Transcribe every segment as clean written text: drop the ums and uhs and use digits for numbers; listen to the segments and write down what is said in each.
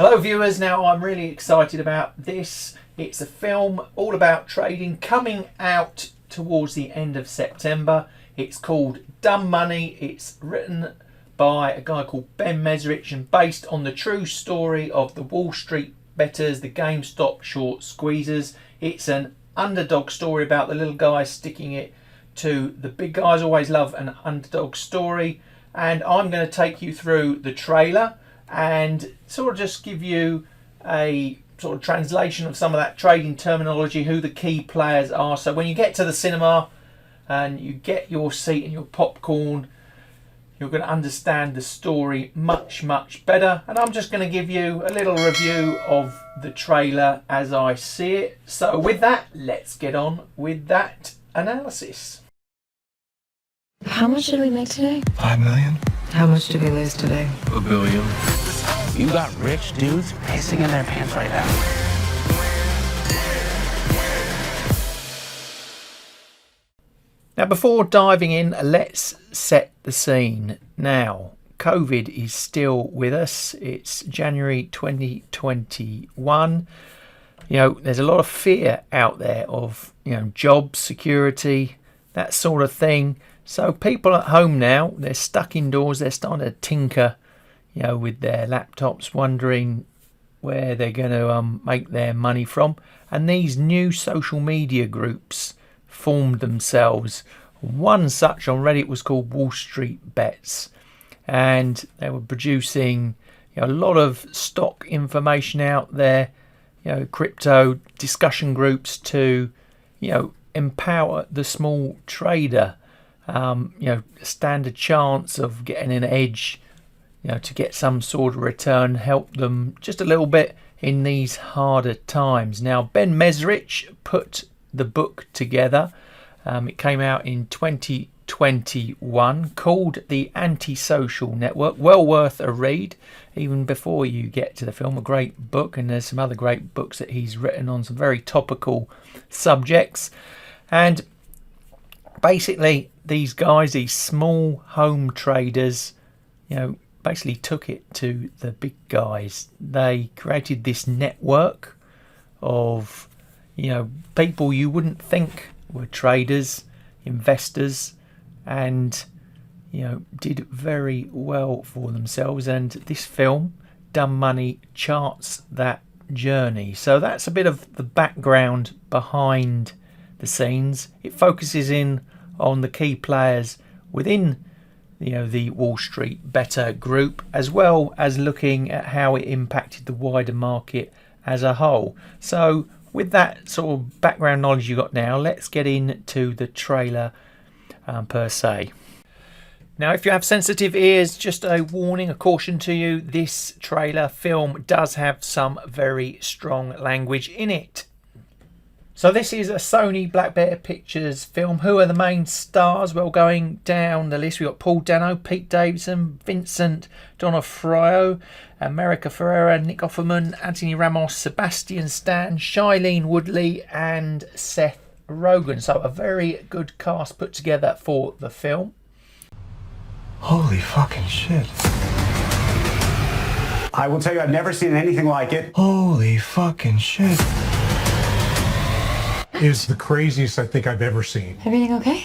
Hello viewers, now I'm really excited about this. It's a film all about trading coming out towards the end of September. It's called Dumb Money. It's written by a guy called Ben Mezrich and based on the true story of the Wall Street bettors, the GameStop short squeezers. It's an underdog story about the little guys sticking it to the big guys. Always love an underdog story. And I'm going to take you through the trailer and sort of just give you a sort of translation of some of that trading terminology, who the key players are. So when you get to the cinema and you get your seat and your popcorn, you're going to understand the story much better. And I'm just going to give you a little review of the trailer as I see it. So with that, let's get on with that analysis. How much did we make today? 5 million. How much did we lose today? $1 billion. You got rich dudes pissing in their pants right now. Now, before diving in, let's set the scene. Now, COVID is still with us. It's January 2021. You know, there's a lot of fear out there of, job security, that sort of thing. So people at home now, they're stuck indoors. They're starting to tinker, with their laptops, wondering where they're going to make their money from. And these new social media groups formed themselves. One such on Reddit was called Wall Street Bets, and they were producing a lot of stock information out there, crypto discussion groups to empower the small trader, stand a chance of getting an edge, to get some sort of return, help them just a little bit in these harder times. Now, Ben Mezrich put the book together. It came out in 2021, called The Antisocial Network. Well worth a read, even before you get to the film. A great book, and there's some other great books that he's written on some very topical subjects. And basically, these guys, these small home traders, basically took it to the big guys. They created this network of, people you wouldn't think were traders, investors, and did very well for themselves. And this film, Dumb Money, charts that journey. So that's a bit of the background behind the scenes. It focuses in on the key players within the Wall Street bettor group, as well as looking at how it impacted the wider market as a whole. So with that sort of background knowledge you got now, let's get into the trailer per se. Now, if you have sensitive ears, just a warning, a caution to you, this trailer film does have some very strong language in it. So this is a Sony Black Bear Pictures film. Who are the main stars? Well, going down the list, we've got Paul Dano, Pete Davidson, Vincent D'Onofrio, America Ferrera, Nick Offerman, Anthony Ramos, Sebastian Stan, Shailene Woodley, and Seth Rogen. So a very good cast put together for the film. Holy fucking shit. I will tell you, I've never seen anything like it. Holy fucking shit. Is the craziest I think I've ever seen. Everything okay?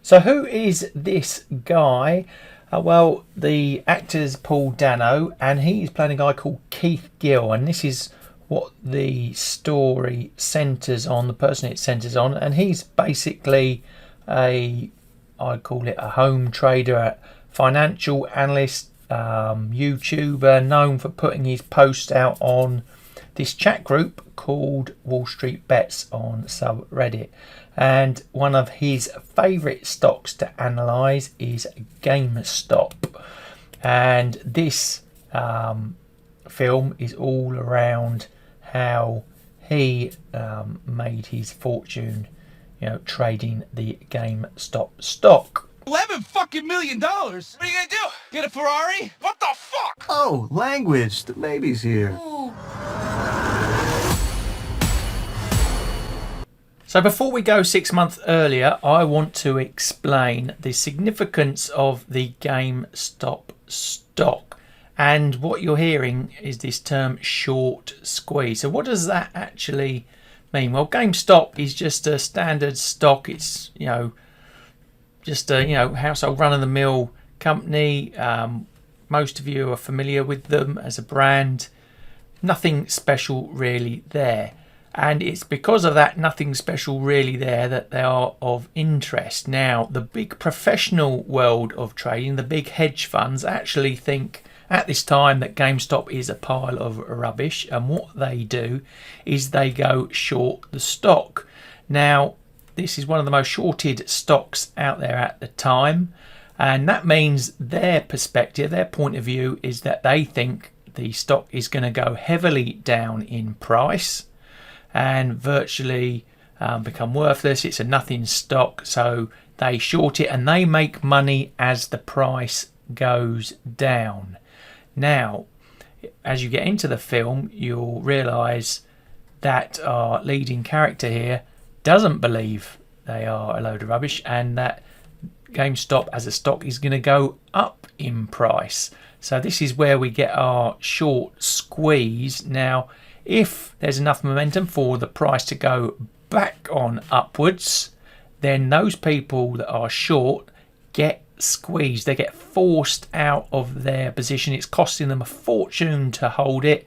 So who is this guy? Well, the actor's Paul Dano, and he's playing a guy called Keith Gill, and this is what the story centres on, the person it centres on. And he's basically I'd call it a home trader, a financial analyst, YouTuber, known for putting his posts out on this chat group called Wall Street Bets on subreddit. And one of his favourite stocks to analyse is GameStop. And this film is all around how he made his fortune, trading the GameStop stock. $11 million? What are you gonna do? Get a Ferrari? What the fuck? Oh, language. The baby's here. Ooh. So before we go 6 months earlier, I want to explain the significance of the GameStop stock And what you're hearing is this term short squeeze. So what does that actually mean? Well, GameStop is just a standard stock. It's, just a, household run-of-the-mill company. Most of you are familiar with them as a brand. Nothing special really there. And it's because of that nothing special really there that they are of interest. Now, the big professional world of trading, the big hedge funds, actually think at this time that GameStop is a pile of rubbish, and what they do is they go short the stock. Now, this is one of the most shorted stocks out there at the time, and that means their perspective, their point of view, is that they think the stock is going to go heavily down in price and virtually become worthless. It's a nothing stock, so they short it and they make money as the price goes down. Now, as you get into the film, you'll realise that our leading character here doesn't believe they are a load of rubbish, and that GameStop as a stock is going to go up in price. So this is where we get our short squeeze. Now, if there's enough momentum for the price to go back on upwards, then those people that are short get squeezed. They get forced out of their position. It's costing them a fortune to hold it.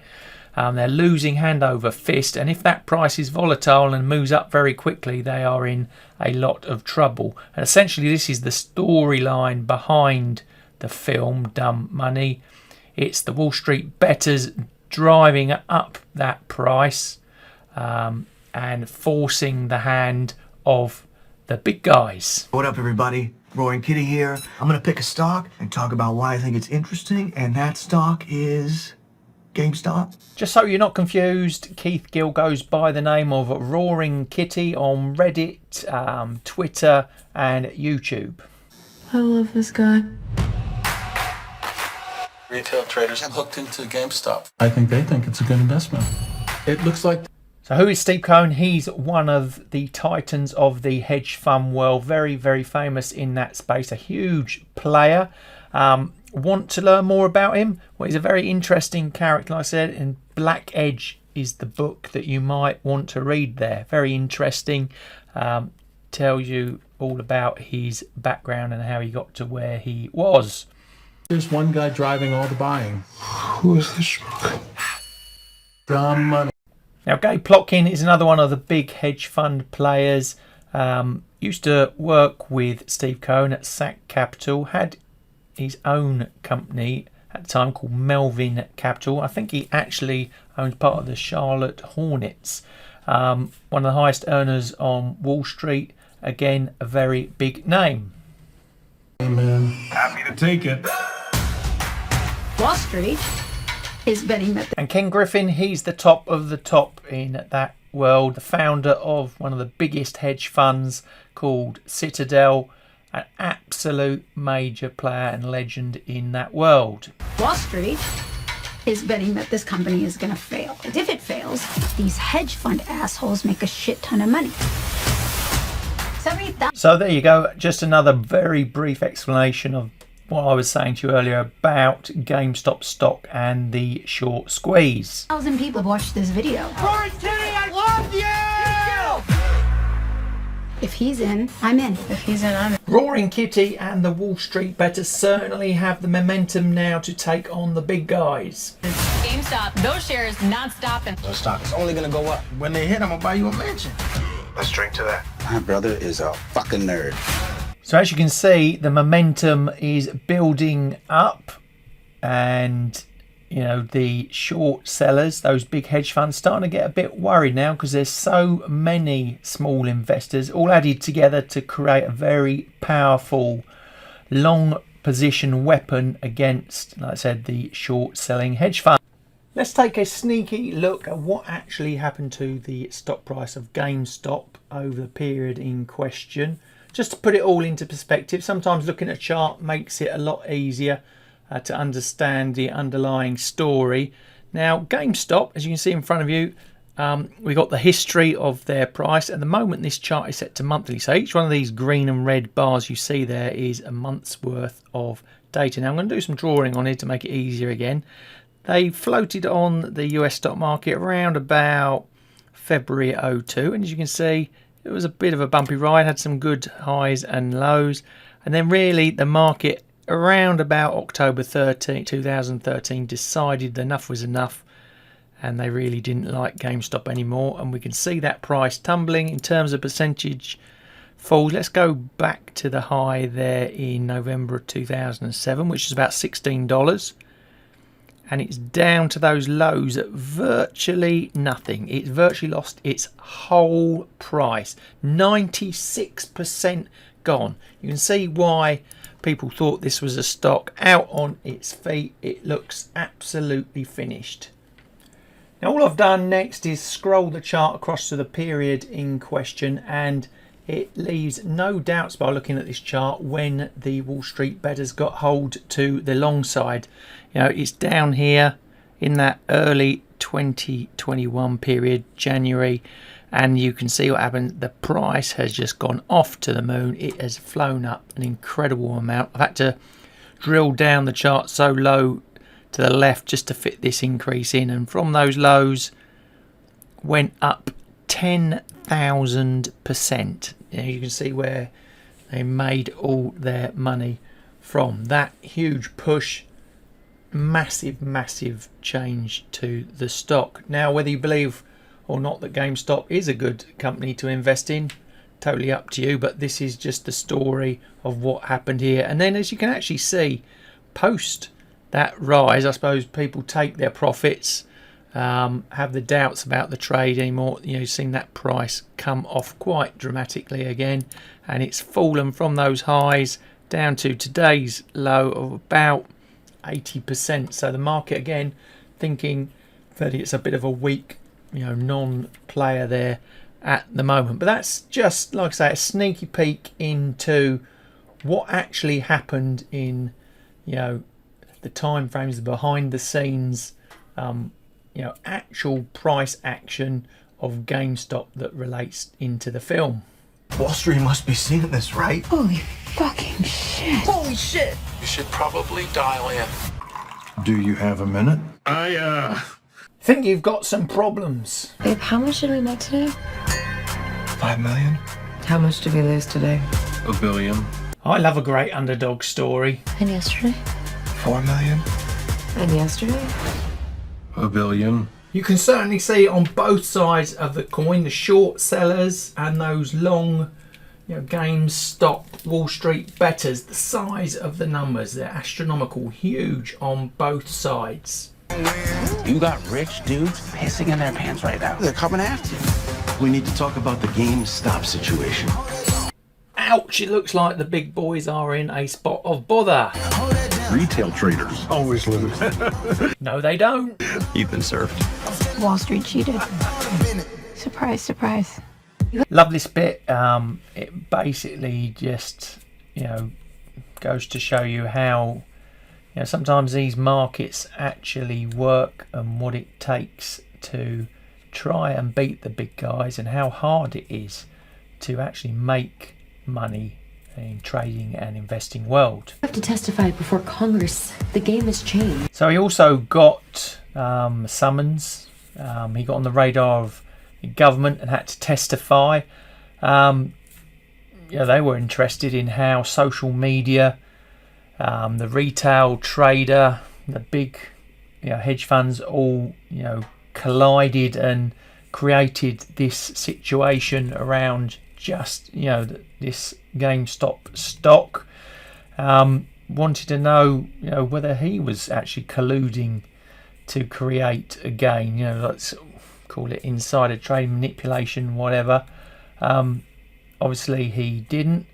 They're losing hand over fist, and if that price is volatile and moves up very quickly, they are in a lot of trouble. And essentially this is the storyline behind the film Dumb Money. It's the Wall Street bettors driving up that price and forcing the hand of the big guys. What up, everybody? Roaring Kitty here. I'm gonna pick a stock and talk about why I think it's interesting, and that stock is GameStop. Just so you're not confused, Keith Gill goes by the name of Roaring Kitty on Reddit, Twitter and YouTube. I love this guy. Retail traders have hooked into GameStop. I think they think it's a good investment. It looks like... So who is Steve Cohen? He's one of the titans of the hedge fund world. Very, very famous in that space. A huge player. Want to learn more about him? Well, he's a very interesting character, like I said, and Black Edge is the book that you might want to read there. Very interesting. Tells you all about his background and how he got to where he was. There's one guy driving all the buying. Who is this schmuck? Dumb money. Now, Gabe Plotkin is another one of the big hedge fund players. Used to work with Steve Cohen at Sac Capital. Had his own company at the time called Melvin Capital. I think he actually owned part of the Charlotte Hornets. One of the highest earners on Wall Street. Again, a very big name. Amen. Happy to take it. Wall Street is betting that. And Ken Griffin, he's the top of the top in that world. The founder of one of the biggest hedge funds called Citadel. An absolute major player and legend in that world. Wall Street is betting that this company is going to fail. And if it fails, these hedge fund assholes make a shit ton of money. So there you go. Just another very brief explanation of what I was saying to you earlier about GameStop stock and the short squeeze. 1,000 people have watched this video. Rory Kitty, I love you! If he's in, I'm in. If he's in, I'm in. Roaring Kitty and the Wall Street bettors certainly have the momentum now to take on the big guys. GameStop, those shares not stopping. The stock is only gonna go up. When they hit, I'm gonna buy you a mansion. Let's drink to that. My brother is a fucking nerd. So as you can see, the momentum is building up, and the short sellers, those big hedge funds, starting to get a bit worried now because there's so many small investors all added together to create a very powerful long position weapon against, like I said, the short selling hedge fund. Let's take a sneaky look at what actually happened to the stock price of GameStop over the period in question. Just to put it all into perspective, sometimes looking at a chart makes it a lot easier to understand the underlying story. Now, GameStop, as you can see in front of you, We got the history of their price. At the moment, this chart is set to monthly. So each one of these green and red bars you see there is a month's worth of data. Now I'm going to do some drawing on it to make it easier again. They floated on the US stock market around about February 02, and as you can see, it was a bit of a bumpy ride, had some good highs and lows, and then really the market around about October 13, 2013 decided enough was enough, and they really didn't like GameStop anymore, and we can see that price tumbling in terms of percentage falls. Let's go back to the high there in November of 2007, which is about $16, and it's down to those lows at virtually nothing. It's virtually lost its whole price, 96% gone. You can see why people thought this was a stock out on its feet. It looks absolutely finished. Now all I've done next is scroll the chart across to the period in question, and it leaves no doubts by looking at this chart when the Wall Street bettors got hold to the long side. You know, it's down here in that early 2021 period, January, and you can see what happened. The price has just gone off to the moon. It has flown up an incredible amount. I've had to drill down the chart so low to the left just to fit this increase in, and from those lows went up 10,000%. You can see where they made all their money from. That huge push, massive change to the stock. Now whether you believe or not that GameStop is a good company to invest in, totally up to you, but this is just the story of what happened here. And then as you can actually see, post that rise, I suppose people take their profits, have the doubts about the trade anymore. You know, you've seen that price come off quite dramatically again, and it's fallen from those highs down to today's low of about 80%. So the market again thinking that it's a bit of a weak, you know, non-player there at the moment. But that's just, like I say, a sneaky peek into what actually happened in, you know, the time frames, the behind the scenes, you know, actual price action of GameStop that relates into the film. Wall Street must be seeing this, right? Holy fucking shit. Holy shit! You should probably dial in. Do you have a minute? Think you've got some problems. Babe, how much did we make today? $5 million? How much did we lose today? $1 billion. I love a great underdog story. And yesterday? $4 million? And yesterday? $1 billion. You can certainly see on both sides of the coin, the short sellers and those long, you know, GameStop Wall Street bettors, the size of the numbers, they're astronomical, huge on both sides. You got rich dudes pissing in their pants right now. They're coming after you. We need to talk about the GameStop situation. Ouch, it looks like the big boys are in a spot of bother. Retail traders always lose. No, they don't. You've been served. Wall Street cheated. Surprise, surprise. Love this bit. It basically just, you know, goes to show you how, you know, sometimes these markets actually work and what it takes to try and beat the big guys, and how hard it is to actually make money in trading and investing world. I have to testify before Congress. The game has changed. So he also got summons. He got on the radar of the government and had to testify. Yeah, they were interested in how social media, the retail trader, the big, you know, hedge funds all, you know, collided and created this situation around just, you know, this GameStop stock. Wanted to know, you know, whether he was actually colluding to create a gain, you know, let's call it insider trade, manipulation, whatever. Obviously he didn't,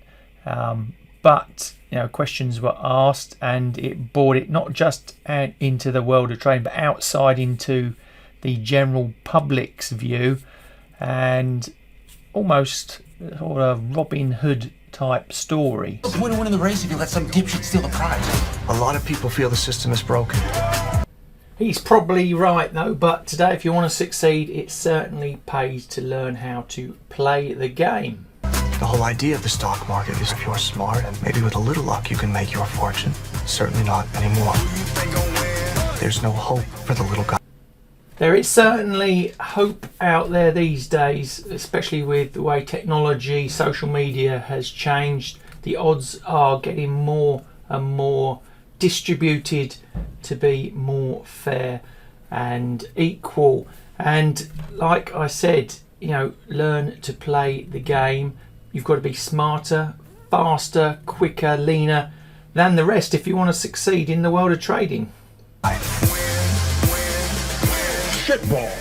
but, you know, questions were asked, and it brought it not just out into the world of trading, but outside into the general public's view, and almost sort of Robinhood type story. What's the point of winning the race if you let some dipshit steal the prize? A lot of people feel the system is broken. He's probably right though, but today if you want to succeed, it certainly pays to learn how to play the game. The whole idea of the stock market is if you're smart and maybe with a little luck you can make your fortune. Certainly not anymore. There's no hope for the little guy. There is certainly hope out there these days, especially with the way technology, social media has changed. The odds are getting more and more distributed to be more fair and equal. And like I said, you know, learn to play the game. You've got to be smarter, faster, quicker, leaner than the rest if you want to succeed in the world of trading. Shitballs.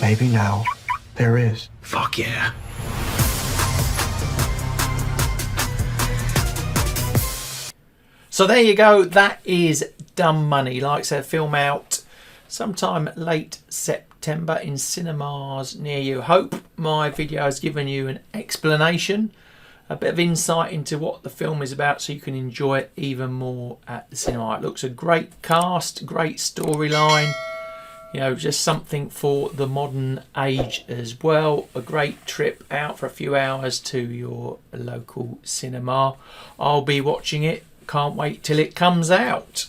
Maybe now there is. Fuck yeah. So there you go. That is Dumb Money. Like I said, film out sometime late September in cinemas near you. Hope my video has given you an explanation, a bit of insight into what the film is about, so you can enjoy it even more at the cinema. It looks a great cast, great storyline. You know, just something for the modern age as well. A great trip out for a few hours to your local cinema. I'll be watching it. Can't wait till it comes out.